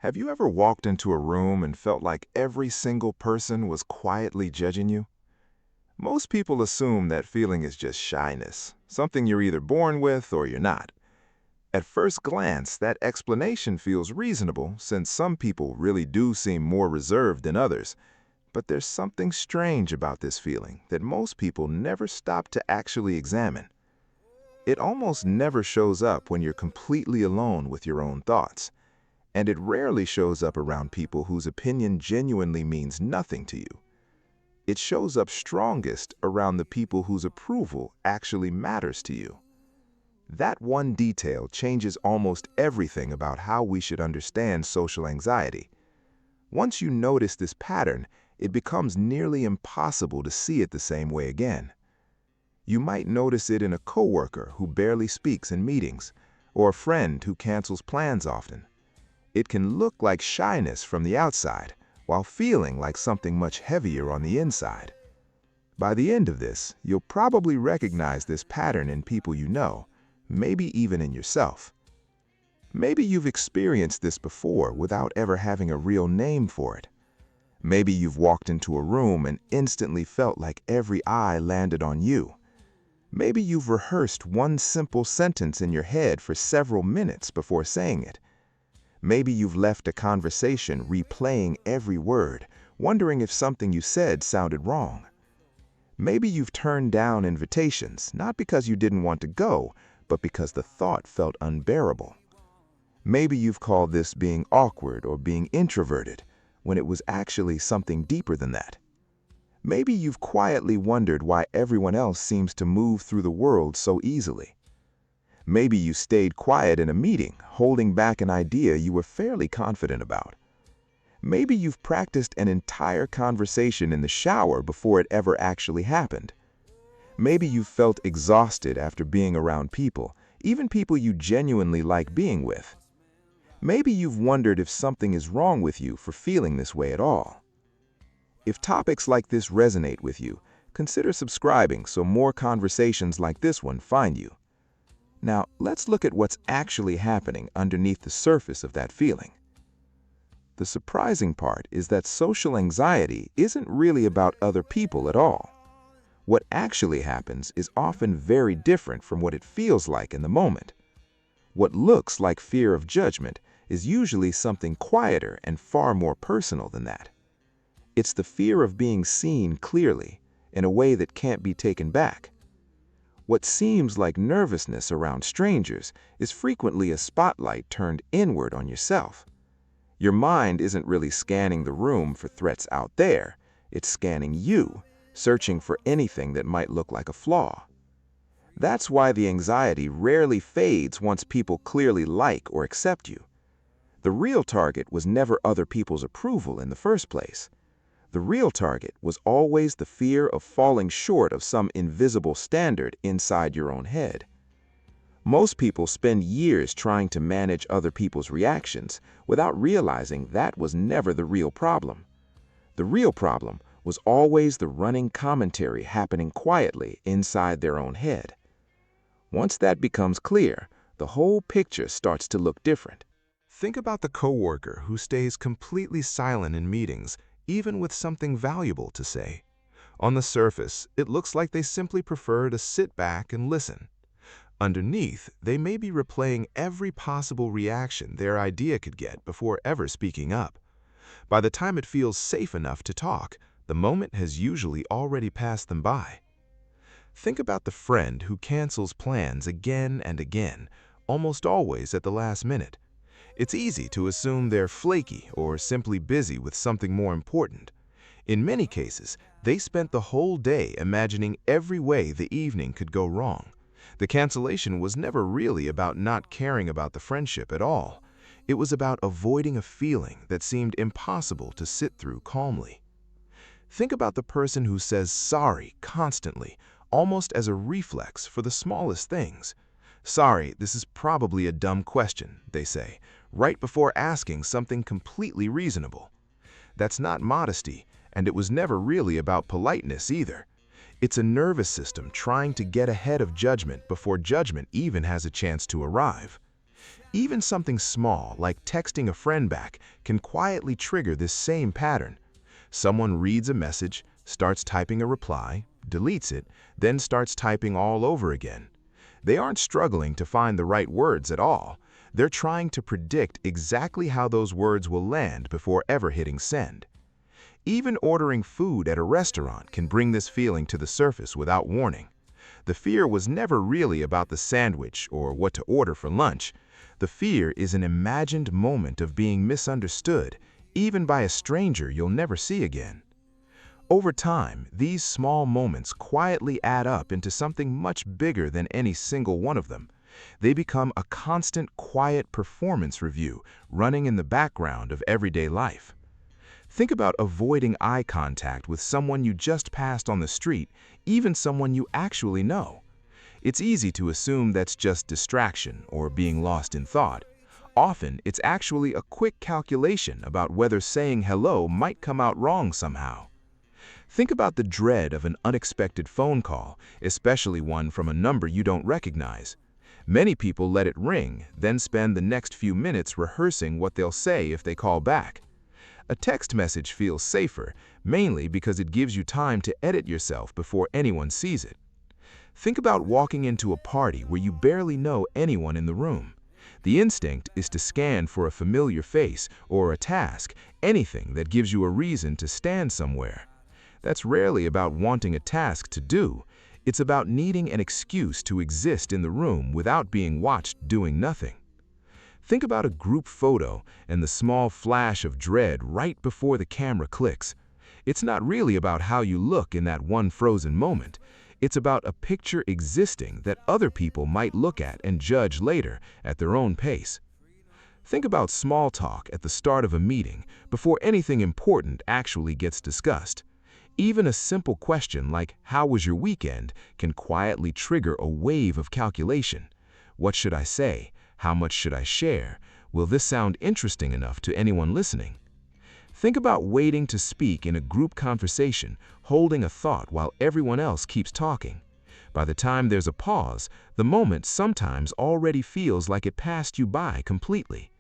Have you ever walked into a room and felt like every single person was quietly judging you? Most people assume that feeling is just shyness, something you're either born with or you're not. At first glance, that explanation feels reasonable since some people really do seem more reserved than others. But there's something strange about this feeling that most people never stop to actually examine. It almost never shows up when you're completely alone with your own thoughts. And it rarely shows up around people whose opinion genuinely means nothing to you. It shows up strongest around the people whose approval actually matters to you. That one detail changes almost everything about how we should understand social anxiety. Once you notice this pattern, it becomes nearly impossible to see it the same way again. You might notice it in a coworker who barely speaks in meetings, or a friend who cancels plans often. It can look like shyness from the outside, while feeling like something much heavier on the inside. By the end of this, you'll probably recognize this pattern in people you know, maybe even in yourself. Maybe you've experienced this before without ever having a real name for it. Maybe you've walked into a room and instantly felt like every eye landed on you. Maybe you've rehearsed one simple sentence in your head for several minutes before saying it. Maybe you've left a conversation replaying every word, wondering if something you said sounded wrong. Maybe you've turned down invitations, not because you didn't want to go, but because the thought felt unbearable. Maybe you've called this being awkward or being introverted, when it was actually something deeper than that. Maybe you've quietly wondered why everyone else seems to move through the world so easily. Maybe you stayed quiet in a meeting, holding back an idea you were fairly confident about. Maybe you've practiced an entire conversation in the shower before it ever actually happened. Maybe you've felt exhausted after being around people, even people you genuinely like being with. Maybe you've wondered if something is wrong with you for feeling this way at all. If topics like this resonate with you, consider subscribing so more conversations like this one find you. Now, let's look at what's actually happening underneath the surface of that feeling. The surprising part is that social anxiety isn't really about other people at all. What actually happens is often very different from what it feels like in the moment. What looks like fear of judgment is usually something quieter and far more personal than that. It's the fear of being seen clearly, in a way that can't be taken back. What seems like nervousness around strangers is frequently a spotlight turned inward on yourself. Your mind isn't really scanning the room for threats out there, it's scanning you, searching for anything that might look like a flaw. That's why the anxiety rarely fades once people clearly like or accept you. The real target was never other people's approval in the first place. The real target was always the fear of falling short of some invisible standard inside your own head. Most people spend years trying to manage other people's reactions without realizing that was never the real problem. The real problem was always the running commentary happening quietly inside their own head. Once that becomes clear, the whole picture starts to look different. Think about the coworker who stays completely silent in meetings, even with something valuable to say. On the surface, it looks like they simply prefer to sit back and listen. Underneath, they may be replaying every possible reaction their idea could get before ever speaking up. By the time it feels safe enough to talk, the moment has usually already passed them by. Think about the friend who cancels plans again and again, almost always at the last minute. It's easy to assume they're flaky or simply busy with something more important. In many cases, they spent the whole day imagining every way the evening could go wrong. The cancellation was never really about not caring about the friendship at all. It was about avoiding a feeling that seemed impossible to sit through calmly. Think about the person who says sorry constantly, almost as a reflex for the smallest things. "Sorry, this is probably a dumb question," they say, right before asking something completely reasonable. That's not modesty, and it was never really about politeness either. It's a nervous system trying to get ahead of judgment before judgment even has a chance to arrive. Even something small, like texting a friend back, can quietly trigger this same pattern. Someone reads a message, starts typing a reply, deletes it, then starts typing all over again. They aren't struggling to find the right words at all. They're trying to predict exactly how those words will land before ever hitting send. Even ordering food at a restaurant can bring this feeling to the surface without warning. The fear was never really about the sandwich or what to order for lunch. The fear is an imagined moment of being misunderstood, even by a stranger you'll never see again. Over time, these small moments quietly add up into something much bigger than any single one of them. They become a constant, quiet performance review running in the background of everyday life. Think about avoiding eye contact with someone you just passed on the street, even someone you actually know. It's easy to assume that's just distraction or being lost in thought. Often, it's actually a quick calculation about whether saying hello might come out wrong somehow. Think about the dread of an unexpected phone call, especially one from a number you don't recognize. Many people let it ring, then spend the next few minutes rehearsing what they'll say if they call back. A text message feels safer, mainly because it gives you time to edit yourself before anyone sees it. Think about walking into a party where you barely know anyone in the room. The instinct is to scan for a familiar face or a task, anything that gives you a reason to stand somewhere. That's rarely about wanting a task to do. It's about needing an excuse to exist in the room without being watched doing nothing. Think about a group photo and the small flash of dread right before the camera clicks. It's not really about how you look in that one frozen moment. It's about a picture existing that other people might look at and judge later at their own pace. Think about small talk at the start of a meeting before anything important actually gets discussed. Even a simple question like, "How was your weekend?" can quietly trigger a wave of calculation. What should I say? How much should I share? Will this sound interesting enough to anyone listening? Think about waiting to speak in a group conversation, holding a thought while everyone else keeps talking. By the time there's a pause, the moment sometimes already feels like it passed you by completely.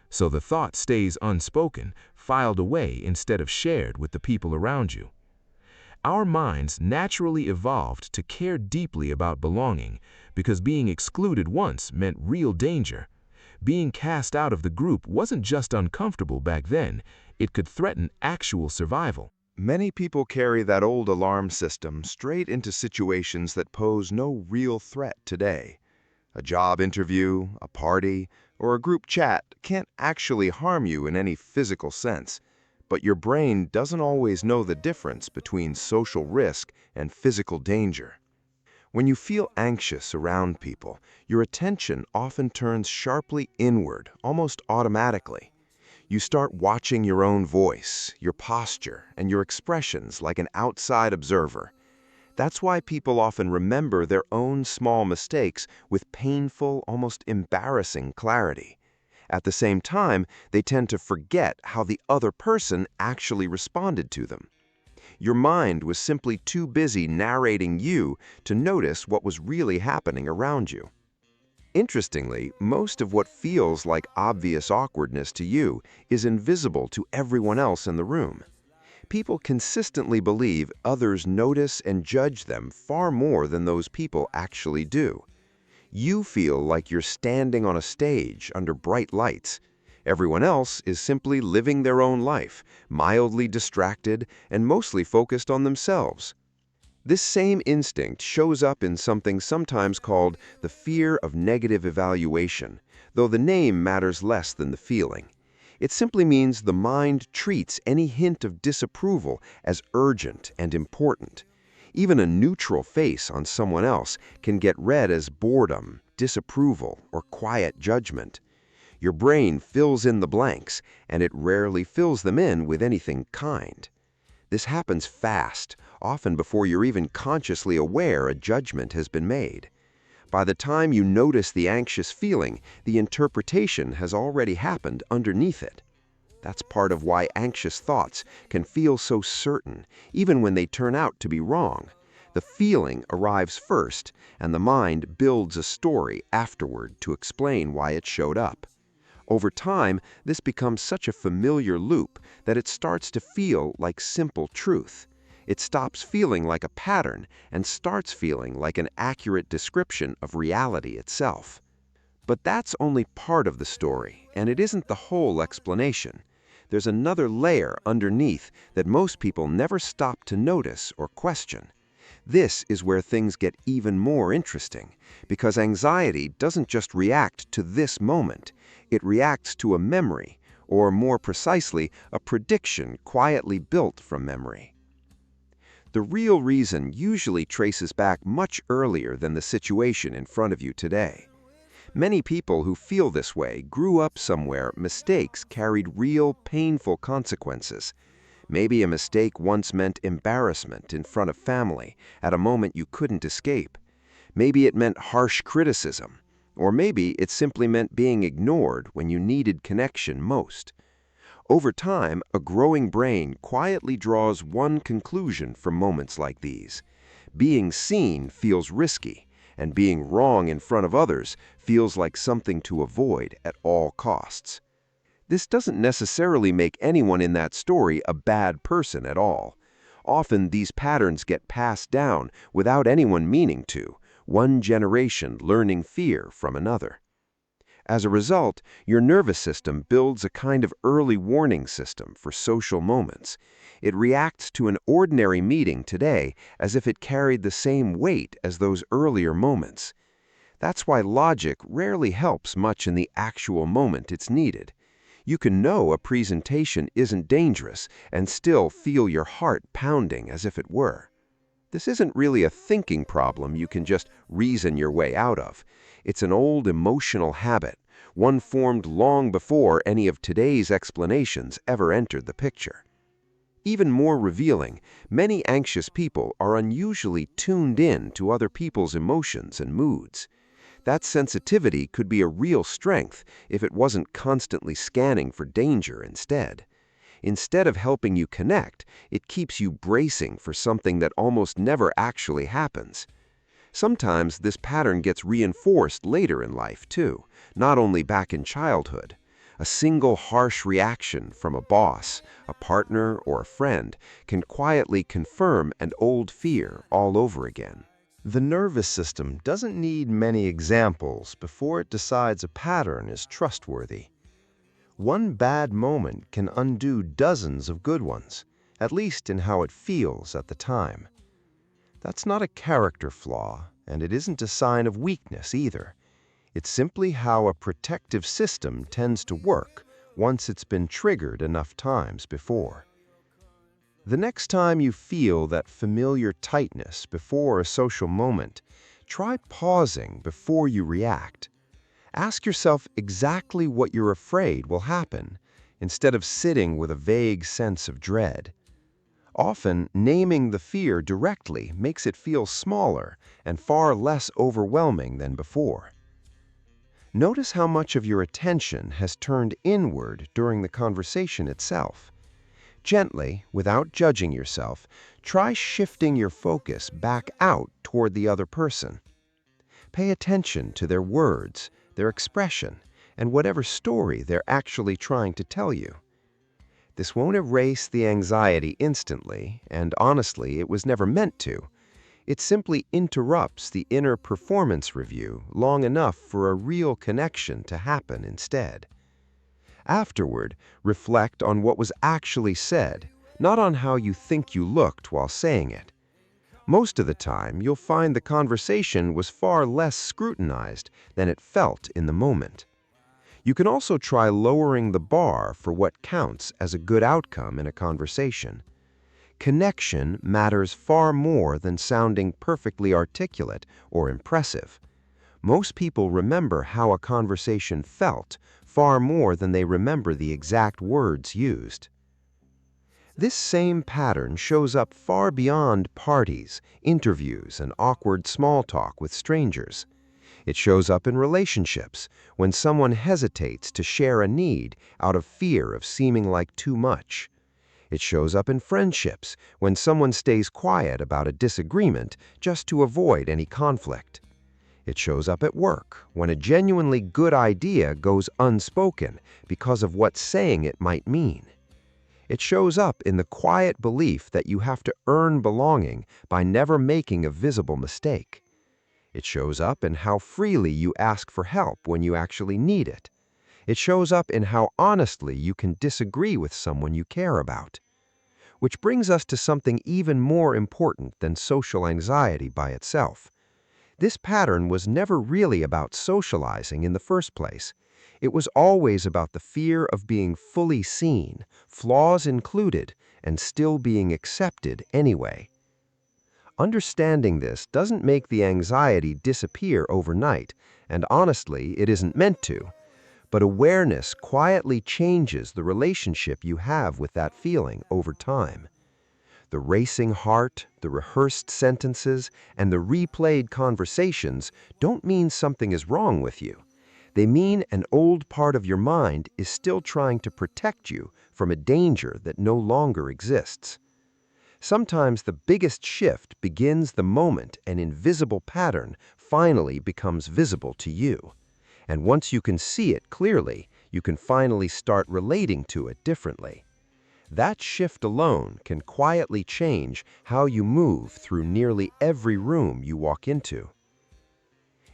So the thought stays unspoken, filed away instead of shared with the people around you. Our minds naturally evolved to care deeply about belonging because being excluded once meant real danger. Being cast out of the group wasn't just uncomfortable back then, it could threaten actual survival. Many people carry that old alarm system straight into situations that pose no real threat today. A job interview, a party, or a group chat can't actually harm you in any physical sense, but your brain doesn't always know the difference between social risk and physical danger. When you feel anxious around people, your attention often turns sharply inward, almost automatically. You start watching your own voice, your posture, and your expressions like an outside observer. That's why people often remember their own small mistakes with painful, almost embarrassing clarity. At the same time, they tend to forget how the other person actually responded to them. Your mind was simply too busy narrating you to notice what was really happening around you. Interestingly, most of what feels like obvious awkwardness to you is invisible to everyone else in the room. People consistently believe others notice and judge them far more than those people actually do. You feel like you're standing on a stage under bright lights. Everyone else is simply living their own life, mildly distracted and mostly focused on themselves. This same instinct shows up in something sometimes called the fear of negative evaluation, though the name matters less than the feeling. It simply means the mind treats any hint of disapproval as urgent and important. Even a neutral face on someone else can get read as boredom, disapproval, or quiet judgment. Your brain fills in the blanks, and it rarely fills them in with anything kind. This happens fast, often before you're even consciously aware a judgment has been made. By the time you notice the anxious feeling, the interpretation has already happened underneath it. That's part of why anxious thoughts can feel so certain, even when they turn out to be wrong. The feeling arrives first, and the mind builds a story afterward to explain why it showed up. Over time, this becomes such a familiar loop that it starts to feel like simple truth. It stops feeling like a pattern and starts feeling like an accurate description of reality itself. But that's only part of the story, and it isn't the whole explanation. There's another layer underneath that most people never stop to notice or question. This is where things get even more interesting, because anxiety doesn't just react to this moment. It reacts to a memory, or more precisely, a prediction quietly built from memory. The real reason usually traces back much earlier than the situation in front of you today. Many people who feel this way grew up somewhere mistakes carried real, painful consequences. Maybe a mistake once meant embarrassment in front of family at a moment you couldn't escape. Maybe it meant harsh criticism. Or maybe it simply meant being ignored when you needed connection most. Over time, a growing brain quietly draws one conclusion from moments like these. Being seen feels risky, and being wrong in front of others feels like something to avoid at all costs. This doesn't necessarily make anyone in that story a bad person at all. Often these patterns get passed down without anyone meaning to, one generation learning fear from another. As a result, your nervous system builds a kind of early warning system for social moments. It reacts to an ordinary meeting today as if it carried the same weight as those earlier moments. That's why logic rarely helps much in the actual moment it's needed. You can know a presentation isn't dangerous and still feel your heart pounding as if it were. This isn't really a thinking problem you can just reason your way out of. It's an old emotional habit, one formed long before any of today's explanations ever entered the picture. Even more revealing, many anxious people are unusually tuned in to other people's emotions and moods. That sensitivity could be a real strength if it wasn't constantly scanning for danger instead. Instead of helping you connect, it keeps you bracing for something that almost never actually happens. Sometimes this pattern gets reinforced later in life, too, not only back in childhood. A single harsh reaction from a boss, a partner, or a friend can quietly confirm an old fear all over again. The nervous system doesn't need many examples before it decides a pattern is trustworthy. One bad moment can undo dozens of good ones, at least in how it feels at the time. That's not a character flaw, and it isn't a sign of weakness either. It's simply how a protective system tends to work once it's been triggered enough times before. The next time you feel that familiar tightness before a social moment, try pausing before you react. Ask yourself exactly what you're afraid will happen, instead of sitting with a vague sense of dread. Often, naming the fear directly makes it feel smaller and far less overwhelming than before. Notice how much of your attention has turned inward during the conversation itself. Gently, without judging yourself, try shifting your focus back out toward the other person. Pay attention to their words, their expression, and whatever story they're actually trying to tell you. This won't erase the anxiety instantly, and honestly, it was never meant to. It simply interrupts the inner performance review long enough for a real connection to happen instead. Afterward, reflect on what was actually said, not on how you think you looked while saying it. Most of the time, you'll find the conversation was far less scrutinized than it felt in the moment. You can also try lowering the bar for what counts as a good outcome in a conversation. Connection matters far more than sounding perfectly articulate or impressive. Most people remember how a conversation felt far more than they remember the exact words used. This same pattern shows up far beyond parties, interviews, and awkward small talk with strangers. It shows up in relationships, when someone hesitates to share a need out of fear of seeming like too much. It shows up in friendships, when someone stays quiet about a disagreement just to avoid any conflict. It shows up at work, when a genuinely good idea goes unspoken because of what saying it might mean. It shows up in the quiet belief that you have to earn belonging by never making a visible mistake. It shows up in how freely you ask for help when you actually need it. It shows up in how honestly you can disagree with someone you care about. Which brings us to something even more important than social anxiety by itself. This pattern was never really about socializing in the first place. It was always about the fear of being fully seen, flaws included, and still being accepted anyway. Understanding this doesn't make the anxiety disappear overnight, and honestly, it isn't meant to. But awareness quietly changes the relationship you have with that feeling over time. The racing heart, the rehearsed sentences, and the replayed conversations don't mean something is wrong with you. They mean an old part of your mind is still trying to protect you from a danger that no longer exists. Sometimes the biggest shift begins the moment an invisible pattern finally becomes visible to you. And once you can see it clearly, you can finally start relating to it differently. That shift alone can quietly change how you move through nearly every room you walk into.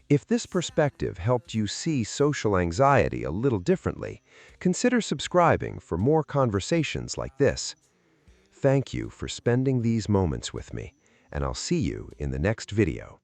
If this perspective helped you see social anxiety a little differently, consider subscribing for more conversations like this. Thank you for spending these moments with me, and I'll see you in the next video.